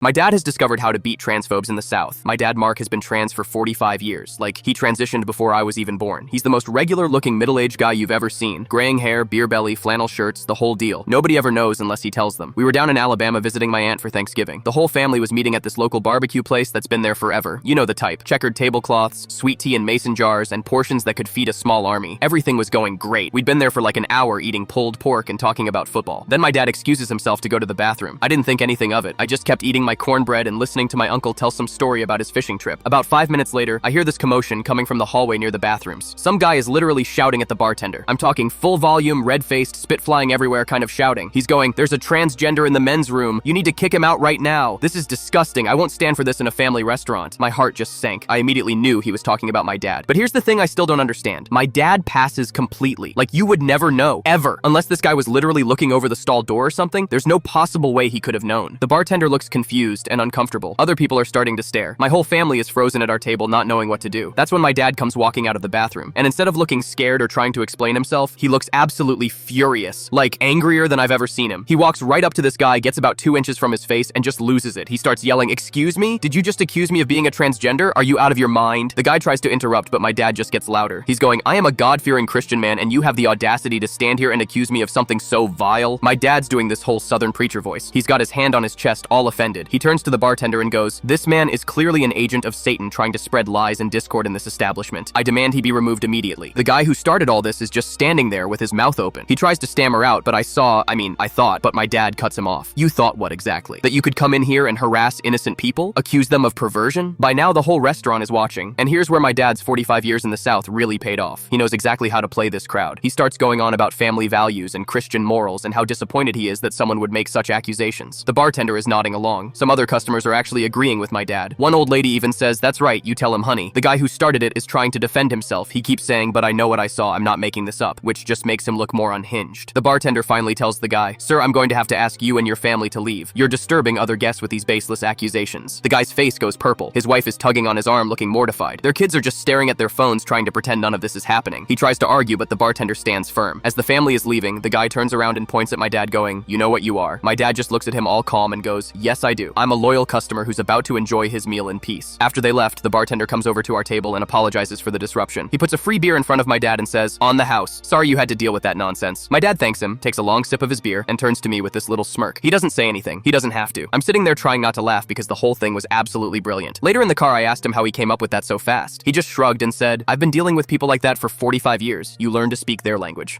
My dad has discovered how to beat transphobes in the South. My dad, Mark, has been trans for 45 years. Like, he transitioned before I was even born. He's the most regular-looking middle-aged guy you've ever seen. Graying hair, beer belly, flannel shirts, the whole deal. Nobody ever knows unless he tells them. We were down in Alabama visiting my aunt for Thanksgiving. The whole family was meeting at this local barbecue place that's been there forever. You know the type. Checkered tablecloths, sweet tea in mason jars, and portions that could feed a small army. Everything was going great. We'd been there for like an hour eating pulled pork and talking about football. Then my dad excuses himself to go to the bathroom. I didn't think anything of it. I just kept eating my cornbread and listening to my uncle tell some story about his fishing trip. About 5 minutes later, I hear this commotion coming from the hallway near the bathrooms. Some guy is literally shouting at the bartender. I'm talking full volume, red-faced, spit flying everywhere kind of shouting. He's going, "There's a transgender in the men's room. You need to kick him out right now. This is disgusting. I won't stand for this in a family restaurant." My heart just sank. I immediately knew he was talking about my dad. But here's the thing I still don't understand. My dad passes completely. Like, you would never know, ever. Unless this guy was literally looking over the stall door or something, there's no possible way he could have known. The bartender looks confused and uncomfortable. Other people are starting to stare. My whole family is frozen at our table, not knowing what to do. That's when my dad comes walking out of the bathroom. And instead of looking scared or trying to explain himself, he looks absolutely furious. Like, angrier than I've ever seen him. He walks right up to this guy, gets about 2 inches from his face, and just loses it. He starts yelling, "Excuse me? Did you just accuse me of being a transgender? Are you out of your mind?" The guy tries to interrupt, but my dad just gets louder. He's going, "I am a God-fearing Christian man, and you have the audacity to stand here and accuse me of something so vile?" My dad's doing this whole Southern preacher voice. He's got his hand on his chest, all offended. He turns to the bartender and goes, "This man is clearly an agent of Satan trying to spread lies and discord in this establishment. I demand he be removed immediately." The guy who started all this is just standing there with his mouth open. He tries to stammer out, but I thought, but my dad cuts him off. "You thought what exactly? That you could come in here and harass innocent people? Accuse them of perversion?" By now, the whole restaurant is watching. And here's where my dad's 45 years in the South really paid off. He knows exactly how to play this crowd. He starts going on about family values and Christian morals and how disappointed he is that someone would make such accusations. The bartender is nodding along. Some other customers are actually agreeing with my dad. One old lady even says, "That's right, you tell him, honey." The guy who started it is trying to defend himself. He keeps saying, "But I know what I saw, I'm not making this up," which just makes him look more unhinged. The bartender finally tells the guy, "Sir, I'm going to have to ask you and your family to leave. You're disturbing other guests with these baseless accusations." The guy's face goes purple. His wife is tugging on his arm, looking mortified. Their kids are just staring at their phones, trying to pretend none of this is happening. He tries to argue, but the bartender stands firm. As the family is leaving, the guy turns around and points at my dad going, "You know what you are." My dad just looks at him all calm and goes, "Yes, I do. I'm a loyal customer who's about to enjoy his meal in peace." After they left, the bartender comes over to our table and apologizes for the disruption. He puts a free beer in front of my dad and says, "On the house. Sorry you had to deal with that nonsense." My dad thanks him, takes a long sip of his beer, and turns to me with this little smirk. He doesn't say anything. He doesn't have to. I'm sitting there trying not to laugh because the whole thing was absolutely brilliant. Later in the car, I asked him how he came up with that so fast. He just shrugged and said, "I've been dealing with people like that for 45 years. You learn to speak their language."